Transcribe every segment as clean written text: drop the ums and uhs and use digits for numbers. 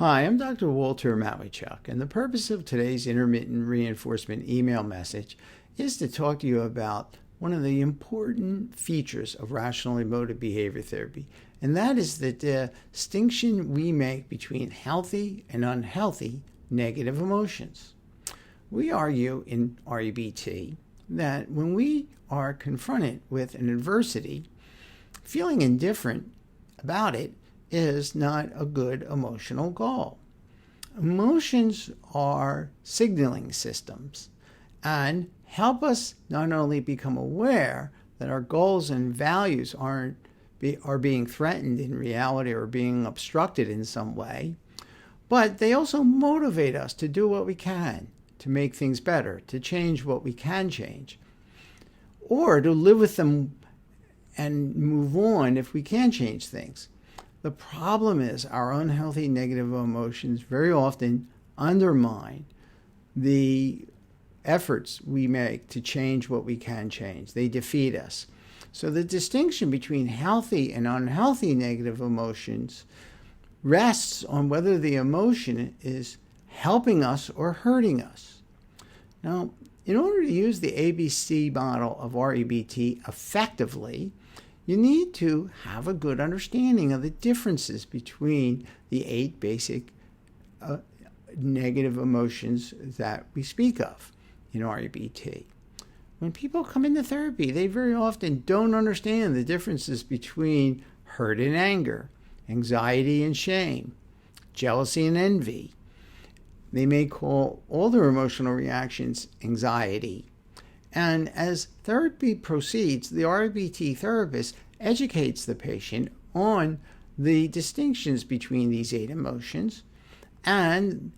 Hi, I'm Dr. Walter Mawichuk, and the purpose of today's intermittent reinforcement email message is to talk to you about one of the important features of rational emotive behavior therapy, and that is the distinction we make between healthy and unhealthy negative emotions. We argue in REBT that when we are confronted with an adversity, feeling indifferent about it is not a good emotional goal. Emotions are signaling systems and help us not only become aware that our goals and values are being threatened in reality or being obstructed in some way, but they also motivate us to do what we can to make things better, to change what we can change, or to live with them and move on if we can change things. The problem is our unhealthy negative emotions very often undermine the efforts we make to change what we can change. They defeat us. So the distinction between healthy and unhealthy negative emotions rests on whether the emotion is helping us or hurting us. Now, in order to use the ABC model of REBT effectively, you need to have a good understanding of the differences between the 8 basic negative emotions that we speak of in REBT. When people come into therapy, they very often don't understand the differences between hurt and anger, anxiety and shame, jealousy and envy. They may call all their emotional reactions anxiety. And as therapy proceeds, the REBT therapist educates the patient on the distinctions between these 8 emotions and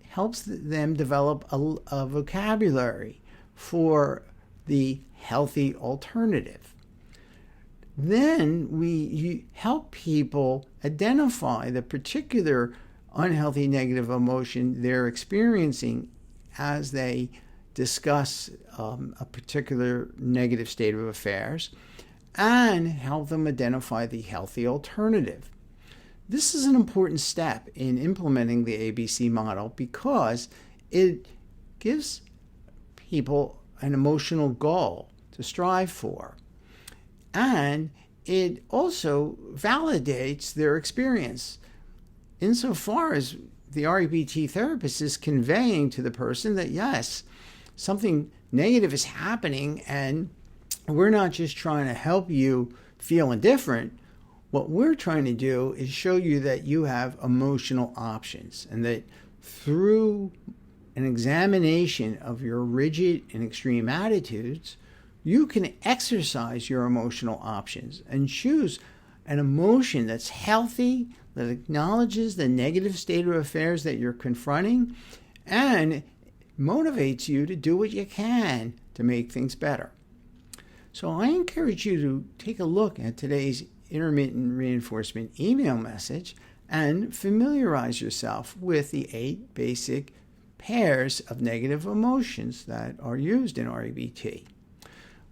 helps them develop a vocabulary for the healthy alternative. Then we help people identify the particular unhealthy negative emotion they're experiencing as they discuss a particular negative state of affairs and help them identify the healthy alternative. This is an important step in implementing the ABC model because it gives people an emotional goal to strive for, and it also validates their experience insofar as the REBT therapist is conveying to the person that yes, something negative is happening and we're not just trying to help you feel indifferent. What we're trying to do is show you that you have emotional options and that through an examination of your rigid and extreme attitudes, you can exercise your emotional options and choose an emotion that's healthy, that acknowledges the negative state of affairs that you're confronting and motivates you to do what you can to make things better. So I encourage you to take a look at today's intermittent reinforcement email message and familiarize yourself with the 8 basic pairs of negative emotions that are used in REBT.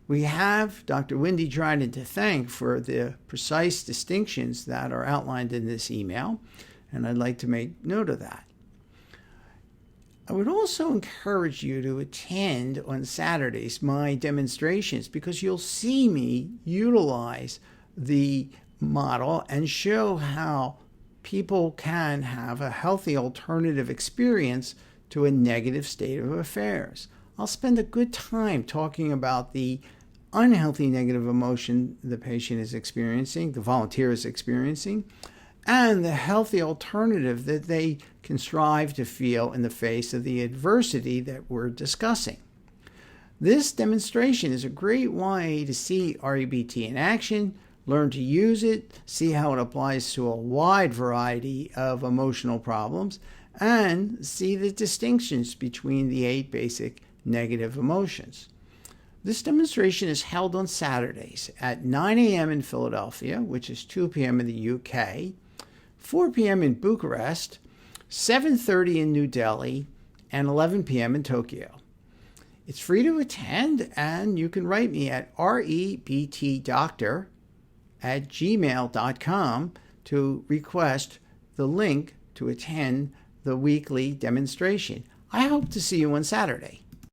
We have Dr. Wendy Dryden to thank for the precise distinctions that are outlined in this email, and I'd like to make note of that. I would also encourage you to attend on Saturdays my demonstrations because you'll see me utilize the model and show how people can have a healthy alternative experience to a negative state of affairs. I'll spend a good time talking about the unhealthy negative emotion the patient is experiencing, the volunteer is experiencing, and the healthy alternative that they can strive to feel in the face of the adversity that we're discussing. This demonstration is a great way to see REBT in action, learn to use it, see how it applies to a wide variety of emotional problems, and see the distinctions between the 8 basic negative emotions. This demonstration is held on Saturdays at 9 a.m. in Philadelphia, which is 2 p.m. in the UK, 4 p.m. in Bucharest, 7:30 in New Delhi, and 11 p.m. in Tokyo. It's free to attend, and you can write me at rebtdoctor@gmail.com to request the link to attend the weekly demonstration. I hope to see you on Saturday.